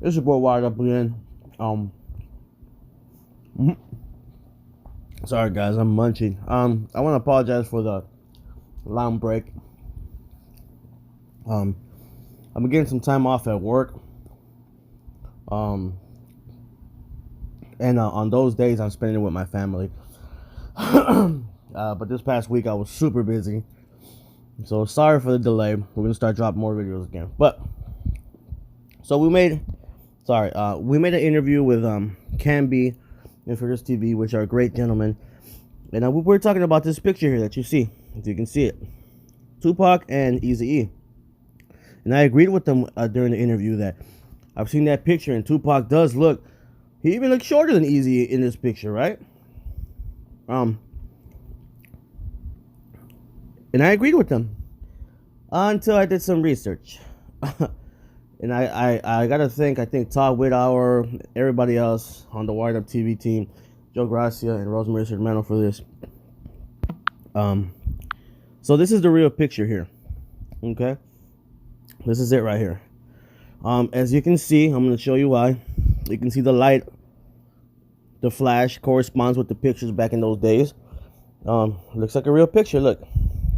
This is your boy Wired Up again. Mhm. Sorry guys, I'm munching. I want to apologize for the long break. I'm getting some time off at work. Um, and on those days, I'm spending it with my family. But this past week, I was super busy. So sorry for the delay. We're gonna start dropping more videos again. But so we made an interview with Canby and For This TV, which are great gentlemen. And we're talking about this picture here that you see, if you can see it, Tupac and Eazy. And I agreed with them during the interview that I've seen that picture, and Tupac does look. He even looks shorter than Eazy in this picture, right? And I agreed with them until I did some research. And I gotta thank, I think Todd Whithour, everybody else on the Wired Up TV team, Joe Gracia and Rosemary Sermano for this. So this is the real picture here. Okay, this is it right here. As you can see, I'm gonna show you why. You can see the light, the flash corresponds with the pictures back in those days. Looks like a real picture. Look,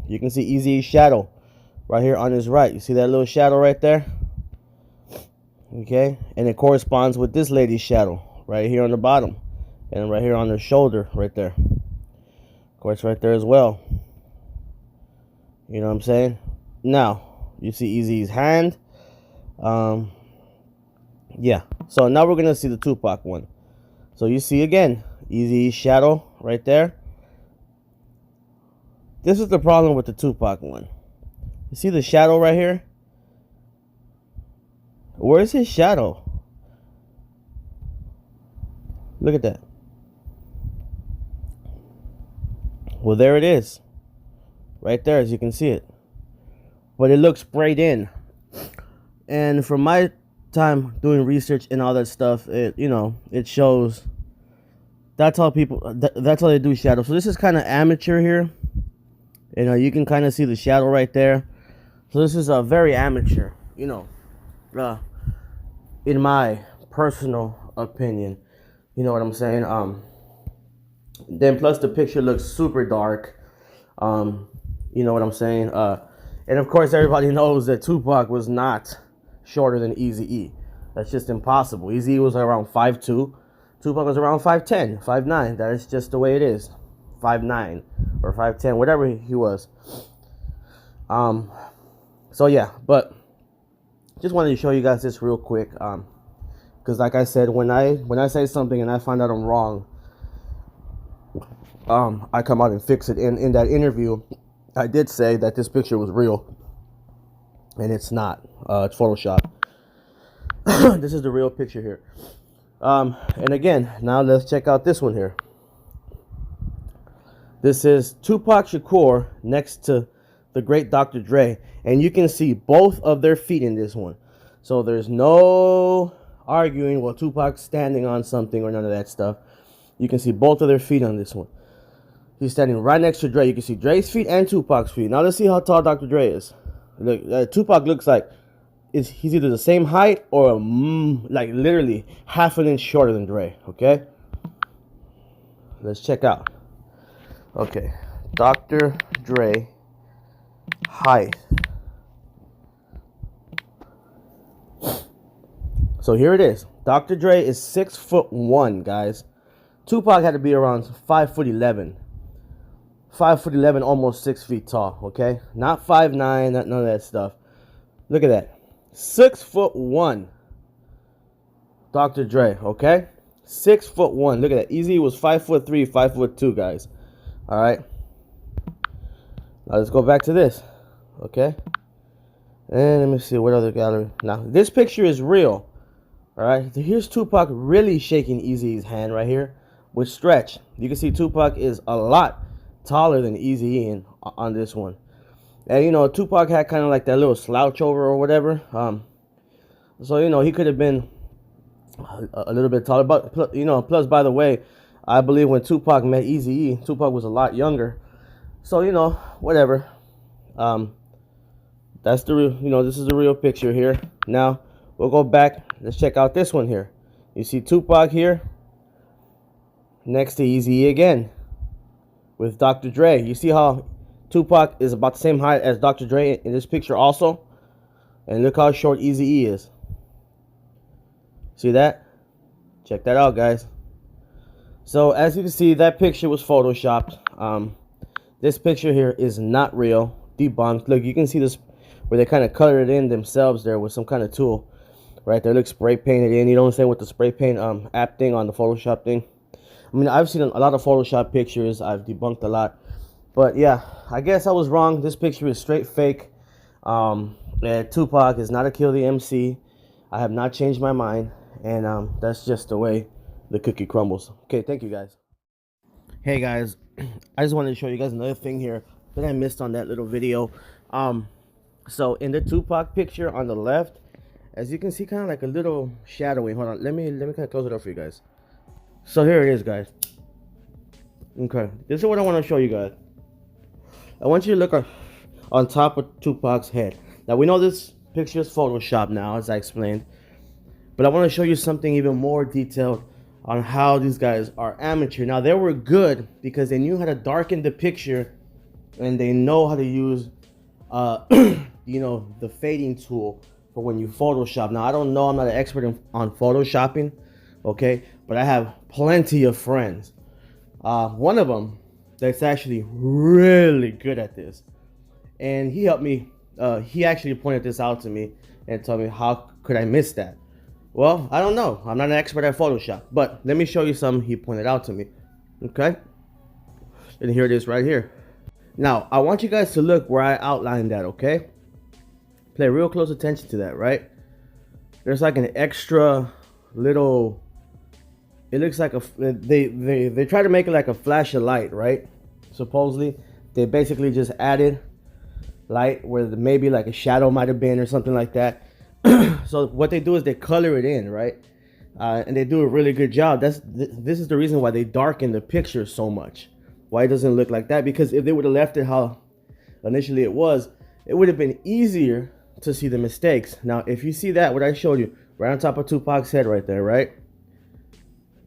you can see Eazy's shadow right here on his right. You see that little shadow right there? Okay, and it corresponds with this lady's shadow right here on the bottom, and right here on her shoulder right there. Of course, right there as well. You know what I'm saying? Now, you see Eazy's hand. Yeah. So now we're gonna see the Tupac one. So you see again, Eazy's shadow right there. This is the problem with the Tupac one. You see the shadow right here? Where's his shadow? Look at that. Well, there it is. Right there, as you can see it. But it looks sprayed in. And from my time doing research and all that stuff, it shows. That's how that's how they do shadow. So this is kind of amateur here. You can kind of see the shadow right there. So this is a very amateur, in my personal opinion. You know what I'm saying? Then plus the picture looks super dark. You know what I'm saying? And of course everybody knows that Tupac was not shorter than Eazy-E. That's just impossible. Eazy was around 5'2". Tupac was around 5'10", 5'9". That is just the way it is. 5'9" or 5'10", whatever he was. So yeah, but just wanted to show you guys this real quick. Because like I said, when I say something and I find out I'm wrong, I come out and fix it. In that interview, I did say that this picture was real, and it's not. It's Photoshop. This is the real picture here. And again, now let's check out this one here. This is Tupac Shakur next to the great Dr. Dre, and you can see both of their feet in this one. So there's no arguing, well, Tupac's standing on something or none of that stuff. You can see both of their feet on this one. He's standing right next to Dre. You can see Dre's feet and Tupac's feet. Now let's see how tall Dr. Dre is. Look, Tupac looks like he's either the same height or like literally half an inch shorter than Dre. Okay, let's check out. Okay, Dr. Dre height. So here it is. Dr. Dre is 6'1", guys. Tupac had to be around 5'11". 5'11", almost 6 feet tall. Okay, not 5'9", not none of that stuff. Look at that, 6'1". Dr. Dre. Okay, 6'1". Look at that. Eazy was 5'3", 5'2", guys. All right. Now let's go back to this. Okay. And let me see what other gallery. Now this picture is real. All right. So here's Tupac really shaking Eazy's hand right here with stretch. You can see Tupac is a lot taller than Eazy on this one. And Tupac had kind of like that little slouch over or whatever. So he could have been a little bit taller. But plus by the way, I believe when Tupac met Eazy-E, Tupac was a lot younger. So whatever. That's the real. This is the real picture here. Now We'll go back. Let's check out this one here. You see Tupac here next to Eazy again with Dr. Dre. You see how Tupac is about the same height as Dr. Dre in this picture also? And look how short Eazy is. See that? Check that out, guys. So as you can see, that picture was photoshopped. This picture here is not real. Debunked. Look, you can see this where they kind of colored it in themselves there with some kind of tool. Right there, looks spray painted in. You know what I'm saying, with the spray paint app thing on the Photoshop thing. I mean, I've seen a lot of Photoshop pictures. I've debunked a lot. But yeah, I guess I was wrong. This picture is straight fake. Tupac is not a Kill the MC. I have not changed my mind. And that's just the way the cookie crumbles. Okay, thank you guys. Hey guys, I just wanted to show you guys another thing here that I missed on that little video. So in the Tupac picture on the left, as you can see, kind of like a little shadowing. Hold on, let me kind of close it up for you guys. So here it is, guys. Okay, this is what I want to show you guys. I want you to look on top of Tupac's head. Now we know this picture is Photoshop now, as I explained, but I want to show you something even more detailed on how these guys are amateur. Now they were good because they knew how to darken the picture, and they know how to use, you know, the fading tool for when you Photoshop. Now I don't know, I'm not an expert on Photoshopping, okay, but I have plenty of friends. One of them that's actually really good at this, and he helped me. He actually pointed this out to me and told me, how could I miss that? Well, I don't know. I'm not an expert at Photoshop, but let me show you something he pointed out to me. Okay, and here it is right here. Now I want you guys to look where I outlined that. Okay, pay real close attention to that. Right, there's like an extra little, it looks like a, they try to make it like a flash of light, right? Supposedly they basically just added light where maybe like a shadow might have been or something like that. So what they do is they color it in, right? And they do a really good job. This is the reason why they darken the picture so much, why it doesn't look like that. Because if they would have left it how initially it was, it would have been easier to see the mistakes. Now if you see that, what I showed you right on top of Tupac's head right there, right,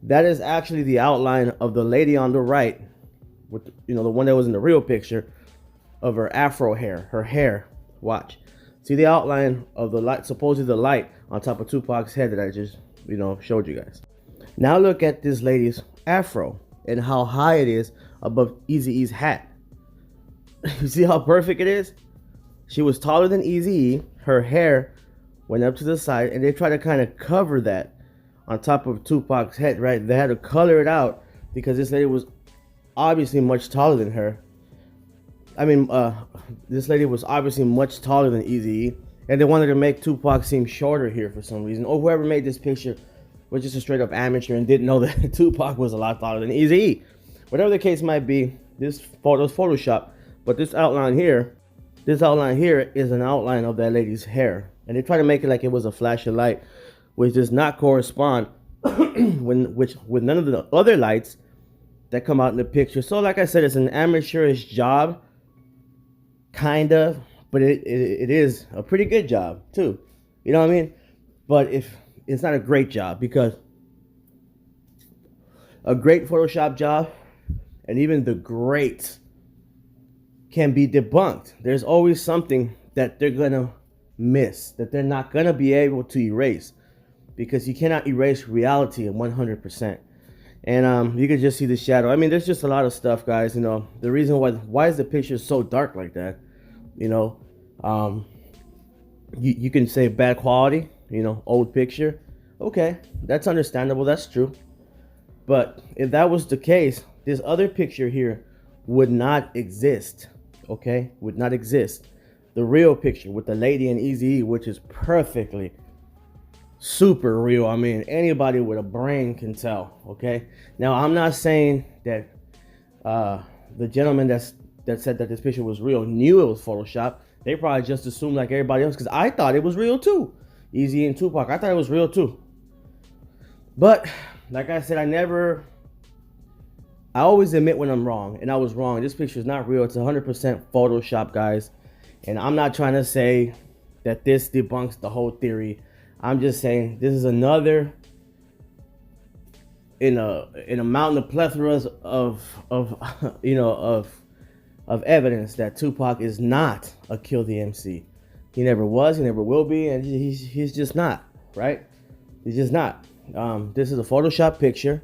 that is actually the outline of the lady on the right, with, you know, the one that was in the real picture, of her afro hair, her hair. Watch, see the outline of the light, supposedly the light on top of Tupac's head that I just, you know, showed you guys. Now look at this lady's afro and how high it is above Eazy-E's hat. You see how perfect it is? She was taller than Eazy-E, her hair went up to the side, and they tried to kind of cover that on top of Tupac's head, right? They had to color it out because this lady was obviously much taller than her. I mean, this lady was obviously much taller than Eazy-E, and they wanted to make Tupac seem shorter here for some reason. Or whoever made this picture was just a straight up amateur and didn't know that Tupac was a lot taller than Eazy-E. Whatever the case might be, this photo's Photoshop, but this outline here is an outline of that lady's hair, and they try to make it like it was a flash of light, which does not correspond with none of the other lights that come out in the picture. So like I said, it's an amateurish job, kind of, but it is a pretty good job too, you know what I mean? But if it's not a great job, because a great Photoshop job and even the greats can be debunked. There's always something that they're gonna miss, that they're not gonna be able to erase, because you cannot erase reality at 100%. And you can just see the shadow. I mean, there's just a lot of stuff, guys. You know, the reason why is the picture so dark like that? You know, you can say bad quality, you know, old picture. Okay, that's understandable, that's true. But if that was the case, this other picture here would not exist, okay? Would not exist. The real picture with the lady and Eazy, which is perfectly super real. I mean, anybody with a brain can tell, okay? Now, I'm not saying that the gentleman that said that this picture was real knew it was Photoshop. They probably just assumed like everybody else, because I thought it was real too. Eazy and Tupac, I thought it was real too. But like I said, I always admit when I'm wrong, and I was wrong. This picture is not real. It's 100% Photoshop, guys. And I'm not trying to say that this debunks the whole theory. I'm just saying this is another in a mountain of plethoras of you know of evidence that Tupac is not a Kill the MC. He never was, he never will be, and he's just not, right? He's just not. This is a Photoshop picture.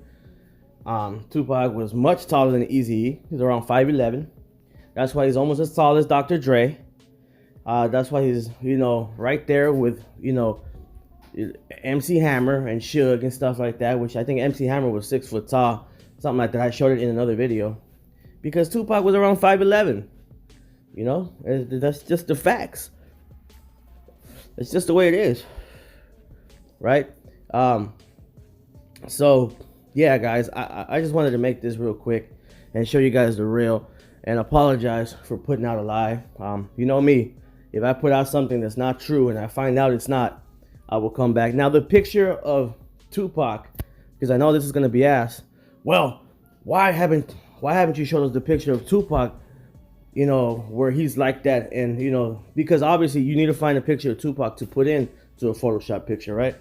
Tupac was much taller than Eazy. He's around 5'11". That's why he's almost as tall as Dr. Dre. That's why he's, right there with, MC Hammer and Suge and stuff like that, which I think MC Hammer was 6 foot tall, something like that. I showed it in another video. Because Tupac was around 5'11". That's just the facts. It's just the way it is. Right? So, yeah, guys, I just wanted to make this real quick and show you guys the real and apologize for putting out a lie. You know me. If I put out something that's not true and I find out it's not, I will come back. Now, the picture of Tupac, because I know this is going to be asked, well, why haven't you showed us the picture of Tupac, where he's like that? And, because obviously you need to find a picture of Tupac to put in to a Photoshop picture, right?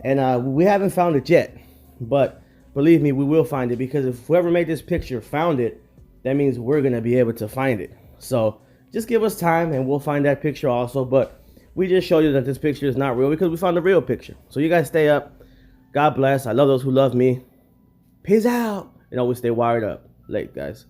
And we haven't found it yet, but believe me, we will find it, because if whoever made this picture found it, that means we're going to be able to find it. So just give us time and we'll find that picture also. But we just showed you that this picture is not real because we found the real picture. So you guys stay up. God bless. I love those who love me. Peace out. And always stay wired up. Late, guys.